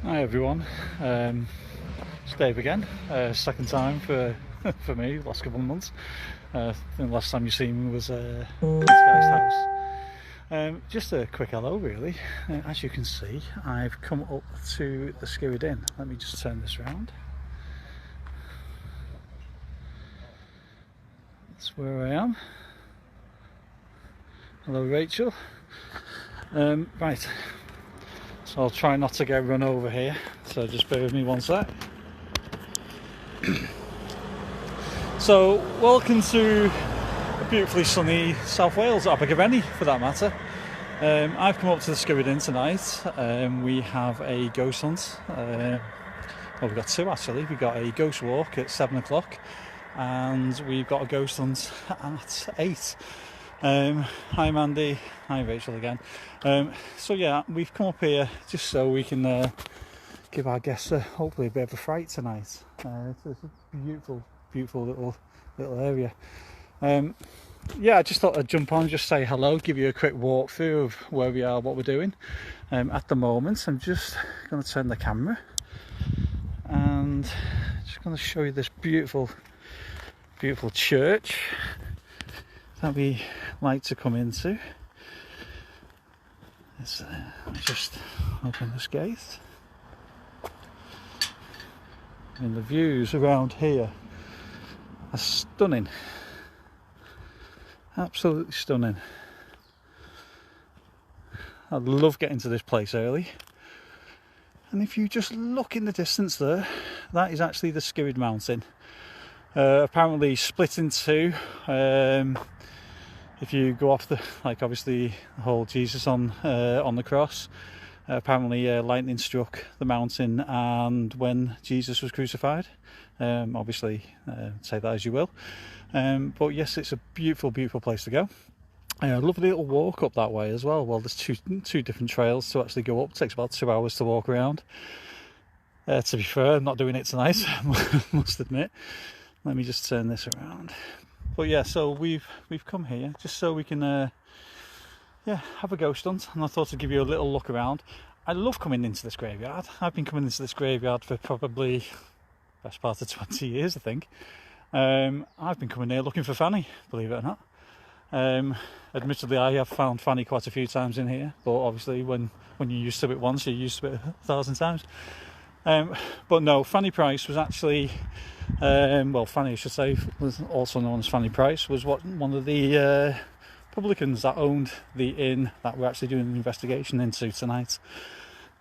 Hi everyone, it's Dave again. Second time for for me, last couple of months. I think the last time you seen me was this guy's house. Just a quick hello really. As you can see, I've come up to the Skewered Inn. Let me just turn this around. That's where I am. Hello Rachel. Right. So I'll try not to get run over here, so just bear with me one sec. So welcome to beautifully sunny South Wales, Abergavenny for that matter. I've come up to the Skewered Inn tonight. We have a ghost hunt. Well, we've got two actually. We've got a ghost walk at 7 o'clock and we've got a ghost hunt at 8. Hi Mandy, hi Rachel again. So yeah, we've come up here just so we can give our guests hopefully a bit of a fright tonight. It's a beautiful little area. Yeah, I just thought I'd jump on, just say hello, give you a quick walkthrough of where we are, what we're doing. At the moment I'm just going to turn the camera and just going to show you this beautiful church that we like to come into. Let me just open this gate. And the views around here are stunning, absolutely stunning. I love getting to this place early. And if you just look in the distance there, that is actually the Skirrid Mountain. Apparently split in two. If you go off the, like obviously the whole Jesus on the cross, apparently lightning struck the mountain, and when Jesus was crucified, obviously say that as you will, but yes, it's a beautiful place to go. A lovely little walk up that way as well. Well, there's two different trails to actually go up. It takes about 2 hours to walk around. To be fair, I'm not doing it tonight, must admit. Let me just turn this around. But yeah, so we've come here just so we can have a ghost hunt, and I thought I'd give you a little look around. I love coming into this graveyard. I've been coming into this graveyard for probably best part of 20 years, I think. I've been coming here looking for Fanny, believe it or not. Admittedly, I have found Fanny quite a few times in here, but obviously when you're used to it once, you're used to it 1,000 times. But no, Fanny Price was actually, well, Fanny I should say, was also known as Fanny Price, was one of the publicans that owned the inn that we're actually doing an investigation into tonight.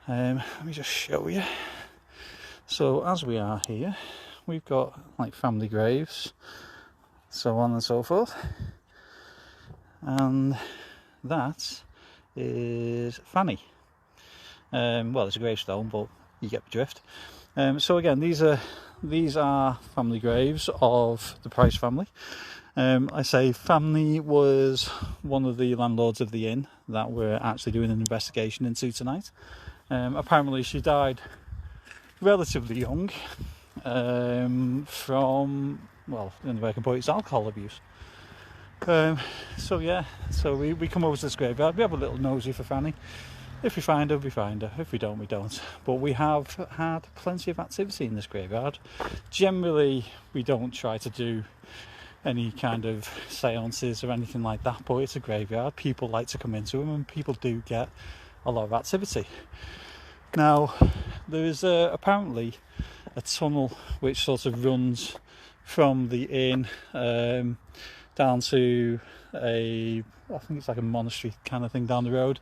Let me just show you. So as we are here, we've got like family graves, so on and so forth, and that is Fanny. Well, it's a gravestone, but you get the drift. So again, these are family graves of the Price family. I say family was one of the landlords of the inn that we're actually doing an investigation into tonight. Apparently she died relatively young from, well, the only way I can put it is alcohol abuse. So yeah, so we come over to this graveyard, we have a little nosy for Fanny. If we find her, we find her. If we don't, we don't. But we have had plenty of activity in this graveyard. Generally, we don't try to do any kind of seances or anything like that, but it's a graveyard. People like to come into them, and people do get a lot of activity. Now, there is apparently a tunnel which sort of runs from the inn down to I think it's like a monastery kind of thing down the road,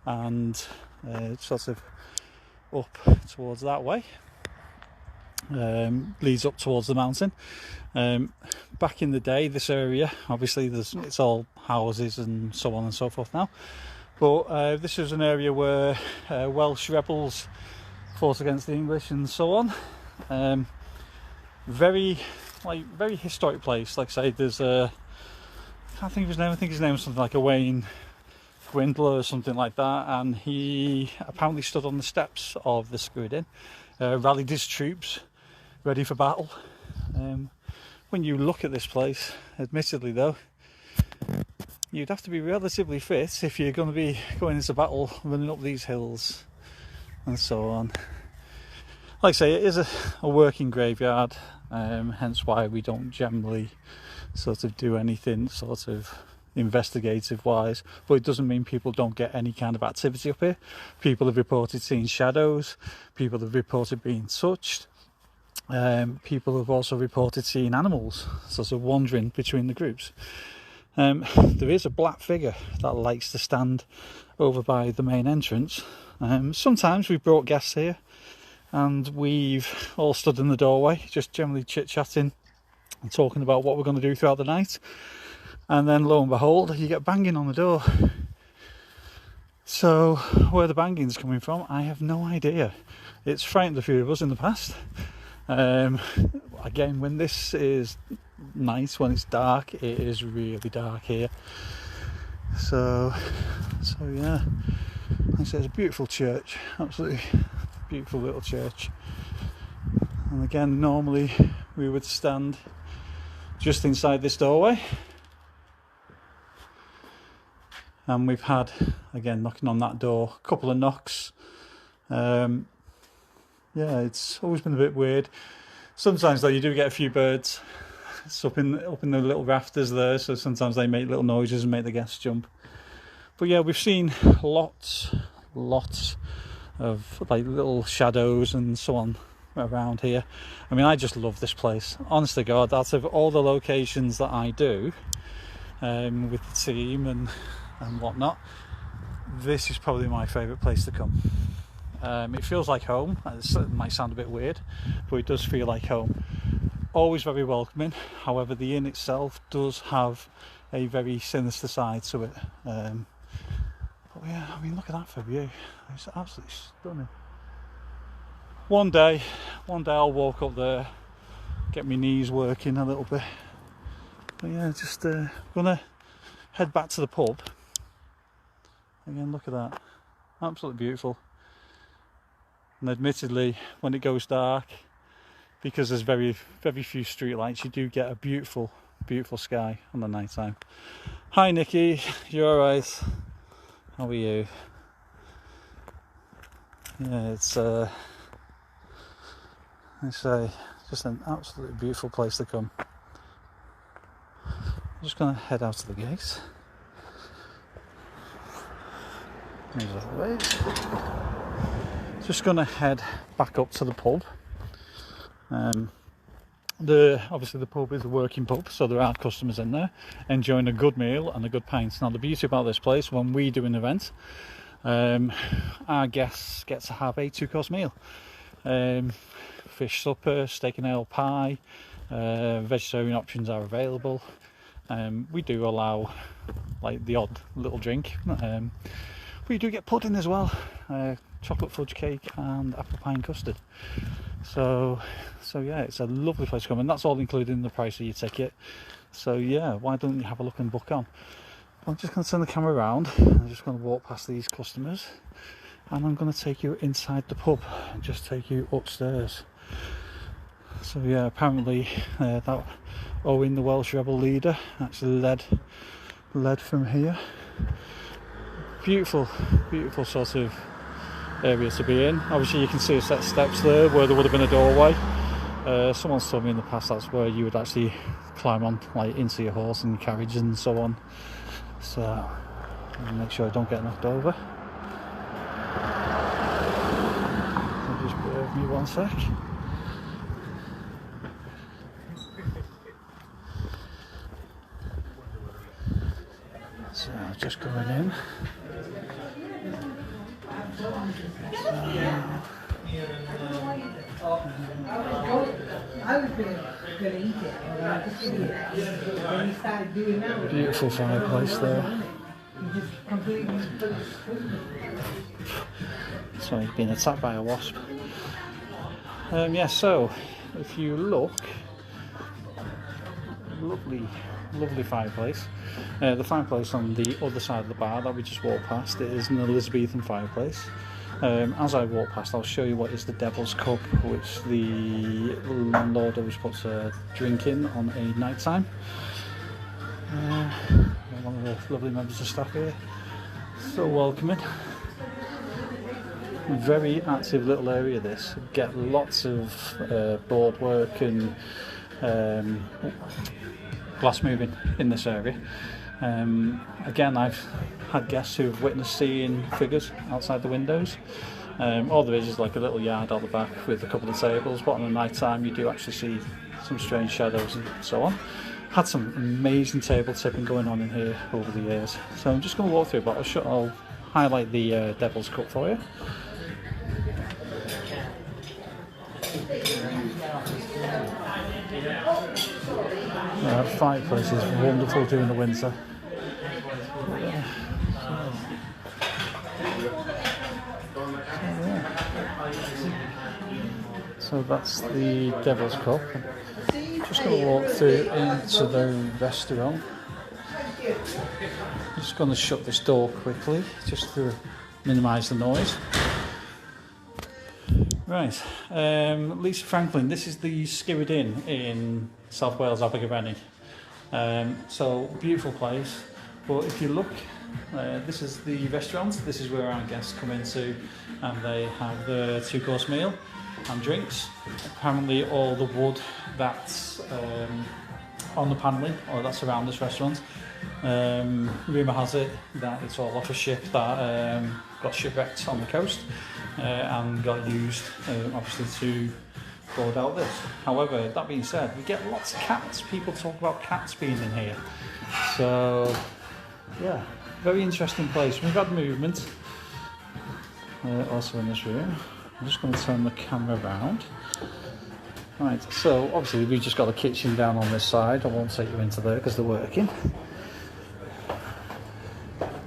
and sort of up towards that way, leads up towards the mountain. Back in the day, this area, obviously it's all houses and so on and so forth now, but this was an area where Welsh rebels fought against the English and so on. Very historic place. Like I say, there's I can't think of his name. I think his name was something like Owain Gwendolyn or something like that, and he apparently stood on the steps of the Skewered Inn, rallied his troops ready for battle. When you look at this place, admittedly though, you'd have to be relatively fit if you're going to be going into battle, running up these hills and so on. like I say, it is a working graveyard, hence why we don't generally sort of do anything sort of investigative wise, but it doesn't mean people don't get any kind of activity up here. People have reported seeing shadows, people have reported being touched, people have also reported seeing animals sort of wandering between the groups. There is a black figure that likes to stand over by the main entrance. Sometimes we've brought guests here and we've all stood in the doorway just generally chit-chatting and talking about what we're going to do throughout the night, and then lo and behold you get banging on the door. So where the banging's coming from, I have no idea. It's frightened a few of us in the past. Again, when this is night, when it's dark, it is really dark here. So yeah, like I said, it's a beautiful church, absolutely beautiful little church. And again, normally we would stand just inside this doorway, and we've had, again, knocking on that door, a couple of knocks. Yeah, it's always been a bit weird. Sometimes though you do get a few birds. It's up in the little rafters there, so sometimes they make little noises and make the guests jump. But yeah, we've seen lots of like little shadows and so on around here. I mean, I just love this place. Honest to God, out of all the locations that I do with the team and whatnot, this is probably my favourite place to come. It feels like home. It might sound a bit weird, but it does feel like home. Always very welcoming. However, the inn itself does have a very sinister side to it. But yeah, I mean, look at that for view. It's absolutely stunning. One day I'll walk up there, get my knees working a little bit. But yeah, just gonna head back to the pub. Again, look at that. Absolutely beautiful. And admittedly, when it goes dark, because there's very few street lights, you do get a beautiful sky on the night time. Hi Nikki, you alright? How are you? Yeah, it's just an absolutely beautiful place to come. I'm just going to head out to the gate. Just going to head back up to the pub. Obviously the pub is a working pub, so there are customers in there enjoying a good meal and a good pint. Now the beauty about this place, when we do an event, our guests get to have a 2-course meal. Fish supper, steak and ale pie, vegetarian options are available. We do allow like the odd little drink. We do get pudding as well, chocolate fudge cake and apple pie and custard. So yeah, it's a lovely place to come, and that's all included in the price of your ticket. So yeah, why don't you have a look and book on? I'm just going to turn the camera around. I'm just going to walk past these customers, and I'm going to take you inside the pub and just take you upstairs. So yeah, apparently that Owen, the Welsh rebel leader, actually led from here. Beautiful sort of area to be in. Obviously you can see a set of steps there where there would have been a doorway. Someone's told me in the past that's where you would actually climb on, like into your horse and carriage and so on. So I'll make sure I don't get knocked over. So just bear with me one sec. So just going in. Beautiful fireplace there. Sorry, being attacked by a wasp. Yeah, so if you look, lovely fireplace. The fireplace on the other side of the bar that we just walked past, it is an Elizabethan fireplace. As I walk past, I'll show you what is the Devil's Cup, which the landlord always puts a drink in on a night time. One of the lovely members of staff here, so welcoming. very active little area this. Get lots of board work and glass moving in this area. Again, I've had guests who have witnessed seeing figures outside the windows. All there is like a little yard out the back with a couple of tables, but on the night time you do actually see some strange shadows and so on. Had some amazing table tipping going on in here over the years. So I'm just going to walk through, but I'll highlight the Devil's Cup for you. The fireplace is wonderful during the winter. So that's the Devil's Cup. Just going to walk through into the restaurant. I'm just going to shut this door quickly just to minimise the noise. Right, Lisa Franklin, this is the Skewered Inn in South Wales, Abergavenny. So, beautiful place, but if you look, this is the restaurant, this is where our guests come into and they have the 2-course meal and drinks. Apparently all the wood that's on the panelling, or that's around this restaurant, rumour has it that it's all off a ship that got shipwrecked on the coast and got used obviously to board out this. However, that being said, we get lots of cats. People talk about cats being in here. So yeah, very interesting place. We've had movement also in this room. I'm just going to turn the camera around. Right, so obviously we've just got a kitchen down on this side. I won't take you into there because they're working.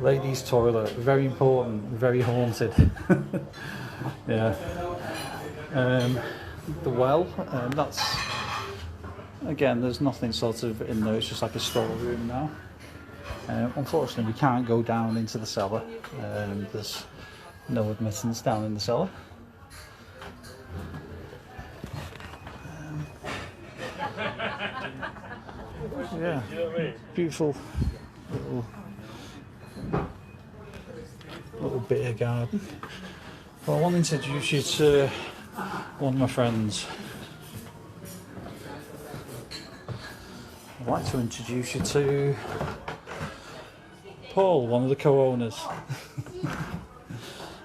Ladies' toilet, very important, very haunted. Yeah. The well, that's, again, there's nothing sort of in there, it's just like a storeroom now. Unfortunately, we can't go down into the cellar. There's no admittance down in the cellar. Yeah, beautiful little bit of garden. Well, I want to introduce you to one of my friends. I'd like to introduce you to Paul, one of the co-owners.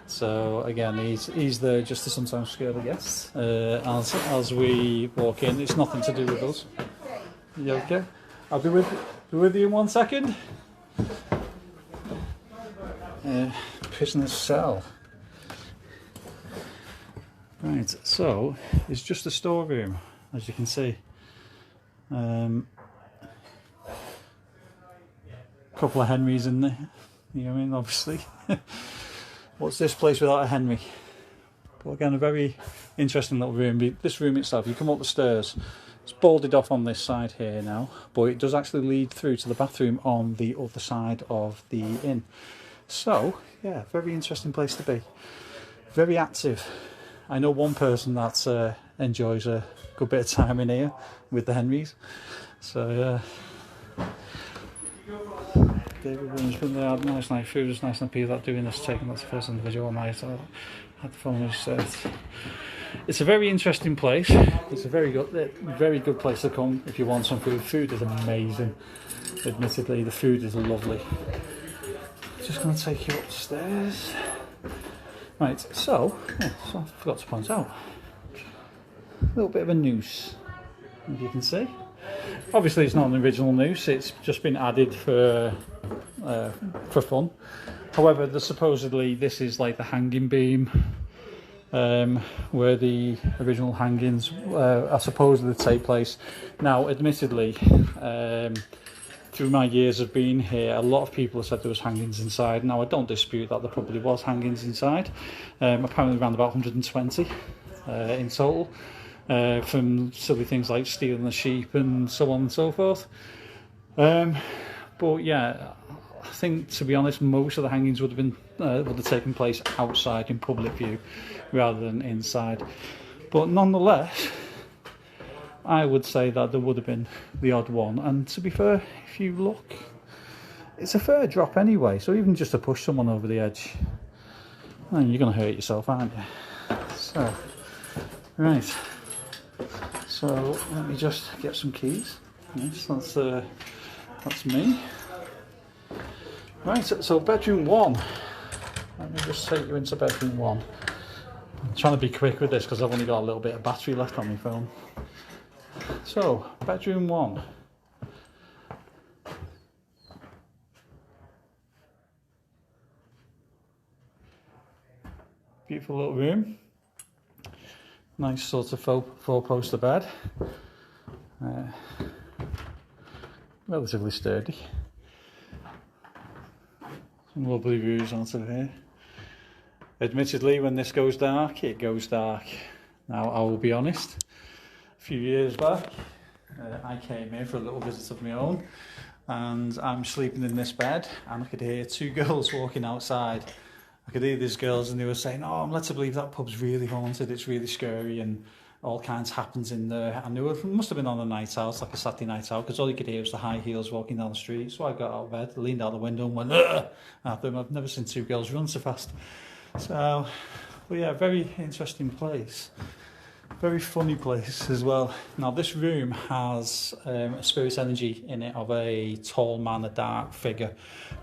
So again, he's there just to sometimes scare the guests as we walk in. It's nothing to do with us. You okay? I'll be with you in 1 second. Prisoner's cell. Right, so it's just a storeroom, as you can see. Couple of Henrys in there. You know what I mean? Obviously. What's this place without a Henry? But again, a very interesting little room. This room itself, you come up the stairs. It's boarded off on this side here now, but it does actually lead through to the bathroom on the other side of the inn. So, yeah, very interesting place to be. Very active. I know one person that enjoys a good bit of time in here with the Henrys. So, David Williams, but they had nice night food. It's nice and people that doing this, taking that's the first individual night. So I had the phone with set. It's a very interesting place. It's a very good place to come if you want some food. Food is amazing. Admittedly, the food is lovely. Just going to take you upstairs. Right, so I forgot to point out a little bit of a noose, as you can see. Obviously, it's not an original noose. It's just been added for fun. However, supposedly this is like the hanging beam, where the original hangings are supposedly take place. Now, admittedly, through my years of being here, a lot of people have said there was hangings inside. Now, I don't dispute that there probably was hangings inside. Apparently around about 120 in total, from silly things like stealing the sheep and so on and so forth. But yeah, I think, to be honest, most of the hangings would have taken place outside in public view rather than inside. But nonetheless, I would say that there would have been the odd one. And to be fair, if you look, it's a fair drop anyway. So even just to push someone over the edge, And you're going to hurt yourself, aren't you? So, right. So let me just get some keys. Yes, that's me. Right. So bedroom 1. Let me just take you into bedroom 1. I'm trying to be quick with this because I've only got a little bit of battery left on my phone. So bedroom 1. Beautiful little room. Nice sort of four-poster bed. Relatively sturdy. Some lovely views onto here. Admittedly, when this goes dark, it goes dark. Now, I will be honest. A few years back, I came here for a little visit of my own, and I'm sleeping in this bed, and I could hear 2 girls walking outside. I could hear these girls and they were saying, "Oh, I'm led to believe that pub's really haunted, it's really scary and all kinds happens in there." And it must have been on a night out, like a Saturday night out, because all you could hear was the high heels walking down the street. So I got out of bed, leaned out the window and went, "Ugh!" At them. I've never seen 2 girls run so fast. So, well, yeah, very interesting place. Very funny place as well. Now, this room has a spirit energy in it of a tall man, a dark figure.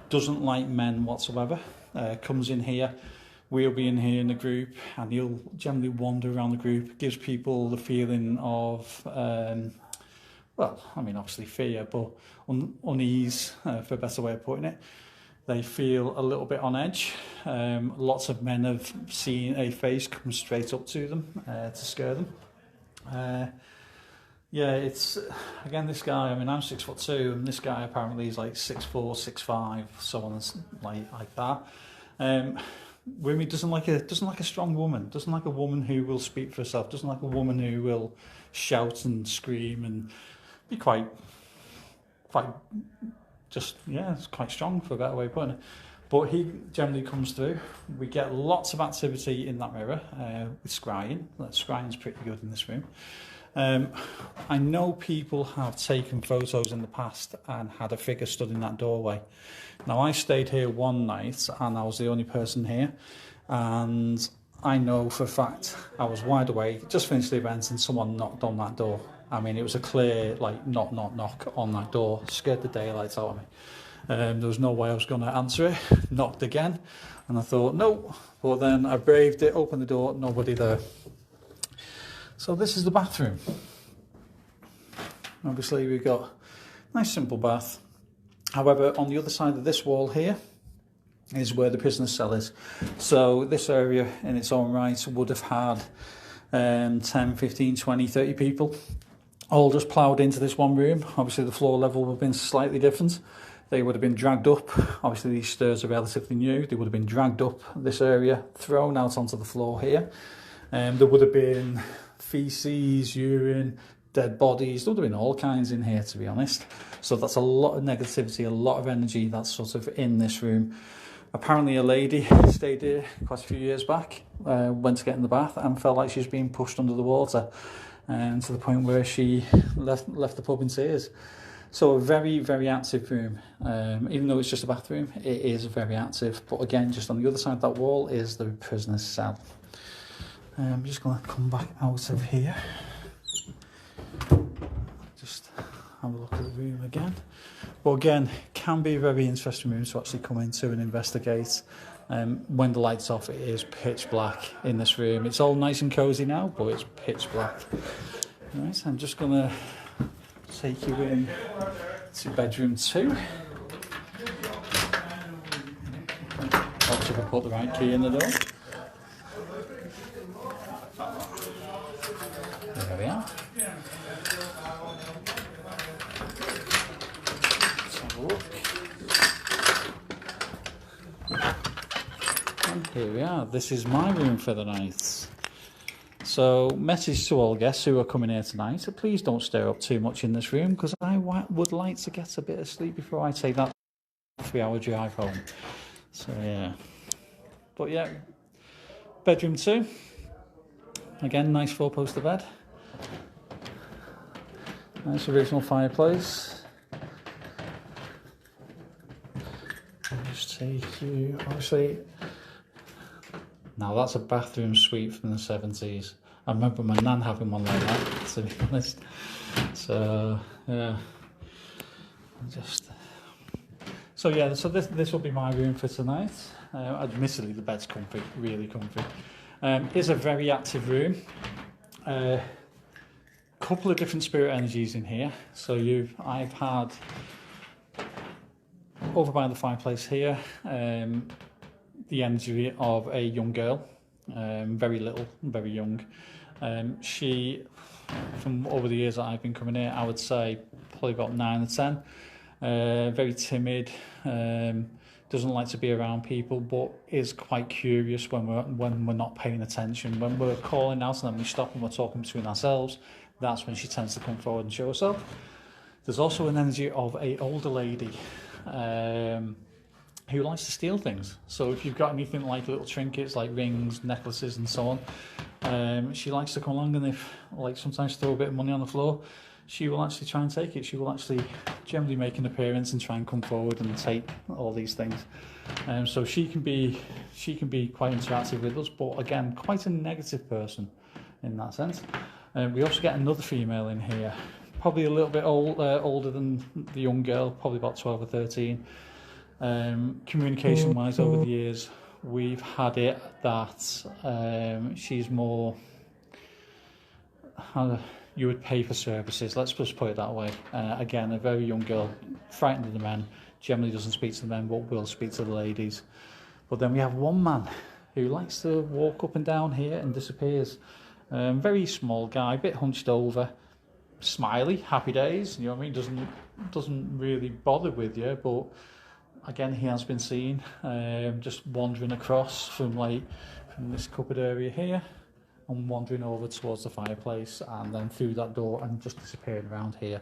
Doesn't like men whatsoever. Comes in here, we'll be in here in the group, and he'll generally wander around the group. Gives people the feeling of, well, I mean, obviously fear, but unease, for a better way of putting it. They feel a little bit on edge. Lots of men have seen a face come straight up to them to scare them. Yeah, it's, again, this guy, I mean, I'm 6'2", and this guy apparently is like 6'4", 6'5", so on and like that. Rumi doesn't like a strong woman, doesn't like a woman who will speak for herself, doesn't like a woman who will shout and scream and be quite just, yeah, it's quite strong for a better way of putting it. But he generally comes through. We get lots of activity in that mirror with scrying. Scrying's pretty good in this room. I know people have taken photos in the past and had a figure stood in that doorway. Now, I stayed here one night and I was the only person here, and I know for a fact I was wide awake, just finished the event, and someone knocked on that door. I mean, it was a clear, like, knock, knock, knock on that door. Scared the daylights out of me. There was no way I was going to answer it. Knocked again, and I thought, no. But then I braved it, opened the door, nobody there. So this is the bathroom. Obviously, we've got a nice simple bath. However, on the other side of this wall here is where the prisoner's cell is. So this area in its own right would have had 10, 15, 20, 30 people all just ploughed into this one room. Obviously, the floor level would have been slightly different. They would have been dragged up. Obviously, these stairs are relatively new. They would have been dragged up this area, thrown out onto the floor here. There would have been feces, urine, dead bodies. There would have been all kinds in here, to be honest. So that's a lot of negativity, a lot of energy that's sort of in this room. Apparently a lady stayed here quite a few years back, went to get in the bath and felt like she was being pushed under the water, to the point where she left the pub in tears. So a very, very active room. Even though it's just a bathroom, it is very active. But again, just on the other side of that wall is the prisoner's cell. I'm just going to come back out of here. Just have a look at the room again. But again, can be a very interesting room to actually come into and investigate. When the light's off, it is pitch black in this room. It's all nice and cosy now, but it's pitch black. Right, I'm just going to take you in to bedroom 2. Watch if I put the right key in the door. There we are. Let's have a look. And here we are. This is my room for the night. So, message to all guests who are coming here tonight, please don't stir up too much in this room, because I would like to get a bit of sleep before I take that 3-hour drive home. So, yeah. But, yeah, bedroom 2. Again, nice 4-poster bed. Nice original fireplace. I'll just take you, obviously, Now that's a bathroom suite from the 70s. I remember my nan having one like that, to be honest. So yeah, so this will be my room for tonight. Admittedly, the bed's comfy, really comfy. It's a very active room. Couple of different spirit energies in here. So I've had over by the fireplace here the energy of a young girl, very little, very young. She, from over the years that I've been coming here, I would say probably about 9 or 10. Very timid, doesn't like to be around people, but is quite curious when we're not paying attention. When we're calling out and then we stop and we're talking between ourselves, that's when she tends to come forward and show herself. There's also an energy of a older lady who likes to steal things. So if you've got anything like little trinkets, like rings, necklaces and so on, she likes to come along, and if like sometimes throw a bit of money on the floor, she will actually try and take it. She will actually generally make an appearance and try and come forward and take all these things. So she can be quite interactive with us, but again, quite a negative person in that sense. We also get another female in here, probably a little bit older than the young girl, probably about 12 or 13. Communication-wise, over the years, we've had it that she's more, you would pay for services, let's just put it that way. Again, a very young girl, frightened of the men, generally doesn't speak to the men, but will speak to the ladies. But then we have one man who likes to walk up and down here and disappears. Very small guy, a bit hunched over, smiley, happy days, you know what I mean, doesn't really bother with you, but again, he has been seen just wandering across from this cupboard area here and wandering over towards the fireplace and then through that door and just disappearing around here.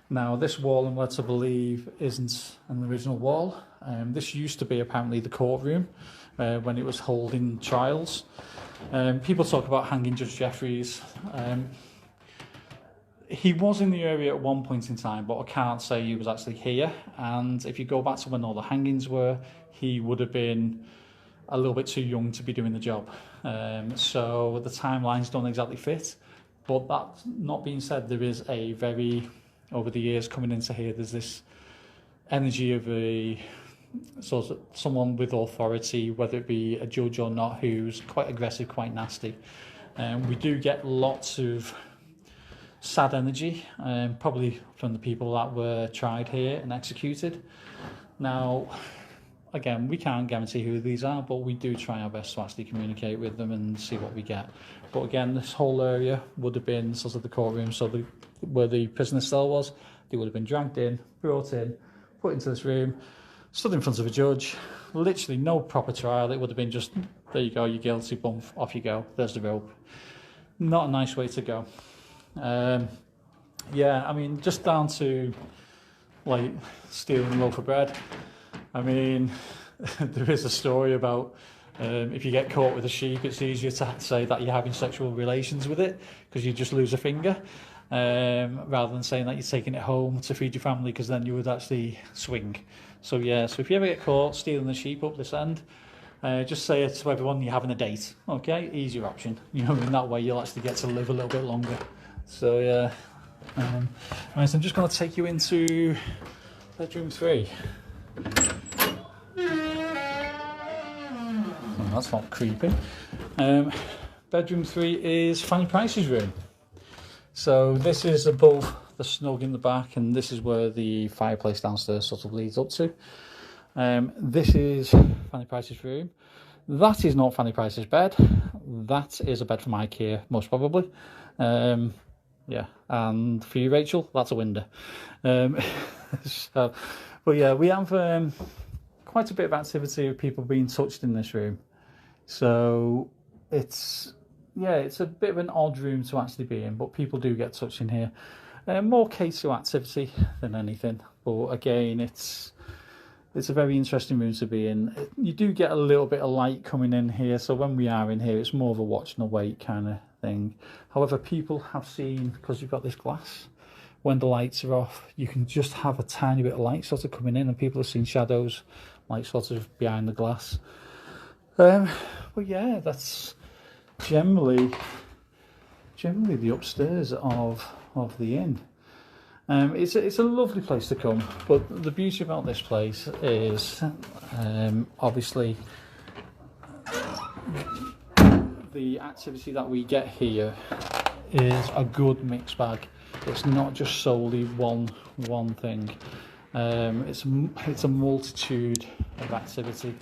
Now, this wall, I'm led to believe, isn't an original wall. This used to be apparently the courtroom when it was holding trials. People talk about hanging Judge Jeffreys. He was in the area at one point in time, but I can't say he was actually here. And if you go back to when all the hangings were, he would have been a little bit too young to be doing the job. So the timelines don't exactly fit. But that not being said, there is a very, over the years coming into here, there's this energy of a sort of someone with authority, whether it be a judge or not, who's quite aggressive, quite nasty. We do get lots of sad energy, probably from the people that were tried here and executed. Now, again, we can't guarantee who these are, but we do try our best to actually communicate with them and see what we get. But again, this whole area would have been sort of the courtroom, so where the prisoner's cell was, they would have been dragged in, brought in, put into this room, stood in front of a judge, literally no proper trial. It would have been just, there you go, you're guilty, boom, off you go, there's the rope. Not a nice way to go. Yeah, I mean, just down to like stealing a loaf of bread. I mean, there is a story about if you get caught with a sheep, it's easier to say that you're having sexual relations with it because you just lose a finger, rather than saying that you're taking it home to feed your family, because then you would actually swing. So yeah, so if you ever get caught stealing the sheep up this end, just say it to everyone you're having a date, okay? Easier option, you know, in that way you'll actually get to live a little bit longer. So yeah, right, so I'm just going to take you into bedroom 3. Oh, that's not creepy. Bedroom 3 is Fanny Price's room. So this is above the snug in the back, and this is where the fireplace downstairs sort of leads up to. This is Fanny Price's room. That is not Fanny Price's bed. That is a bed from IKEA, most probably. Yeah, and for you, Rachel, that's a window. So, but yeah, we have quite a bit of activity of people being touched in this room. So it's a bit of an odd room to actually be in, but people do get touched in here. More K2 activity than anything, but again, it's a very interesting room to be in. You do get a little bit of light coming in here, so when we are in here, it's more of a watch and a wait kind of thing. However, people have seen, because you've got this glass, when the lights are off, you can just have a tiny bit of light sort of coming in, and people have seen shadows like sort of behind the glass. But yeah, that's generally the upstairs of the inn. It's a lovely place to come, but the beauty about this place is obviously the activity that we get here is a good mixed bag. It's not just solely one thing. It's a multitude of activity.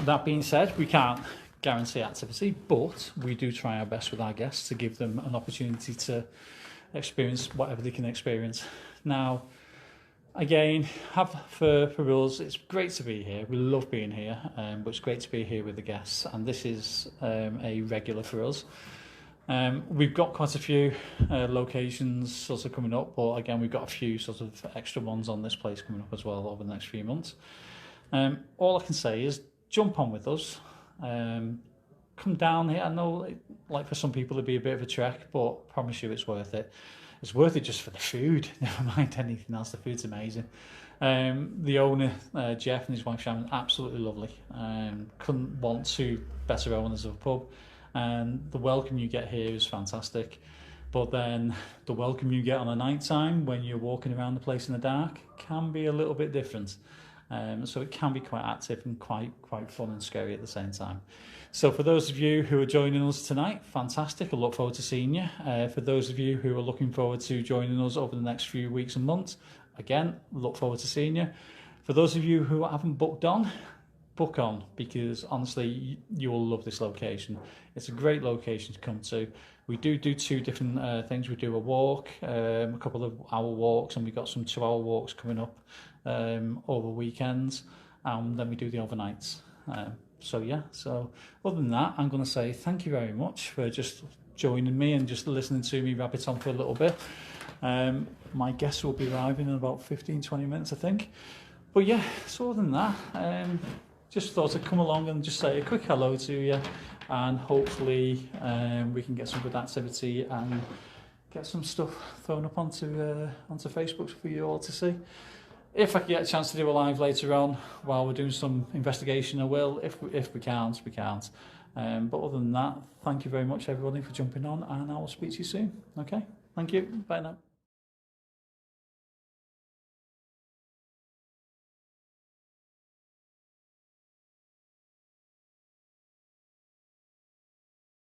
That being said, we can't guarantee activity, but we do try our best with our guests to give them an opportunity to experience whatever they can experience. Now, again, for us, it's great to be here. We love being here, but it's great to be here with the guests, and this is a regular for us. We've got quite a few locations sort of coming up, but again, we've got a few sort of extra ones on this place coming up as well over the next few months. All I can say is jump on with us. Come down here. I know, like, for some people it'd be a bit of a trek, but I promise you it's worth it. It's worth it just for the food. Never mind anything else. The food's amazing. The owner, Jeff, and his wife Sharon, absolutely lovely. Couldn't want two better owners of a pub. And the welcome you get here is fantastic. But then the welcome you get on a night time when you're walking around the place in the dark can be a little bit different. So it can be quite active and quite fun and scary at the same time. So for those of you who are joining us tonight, fantastic. I look forward to seeing you. For those of you who are looking forward to joining us over the next few weeks and months, again, look forward to seeing you. For those of you who haven't booked on, book on, because honestly, you will love this location. It's a great location to come to. We do two different things. We do a walk, a couple of hour walks, and we've got some 2-hour walks coming up over weekends, and then we do the overnights. So yeah, so other than that, I'm going to say thank you very much for just joining me and just listening to me rabbit on for a little bit. My guests will be arriving in about 15-20 minutes, I think. But yeah, so other than that, just thought I'd come along and just say a quick hello to you, and hopefully we can get some good activity and get some stuff thrown up onto Facebook for you all to see. If I can get a chance to do a live later on while we're doing some investigation, I will. If we can't, we can't. But other than that, thank you very much, everybody, for jumping on, and I will speak to you soon. Okay? Thank you. Bye now.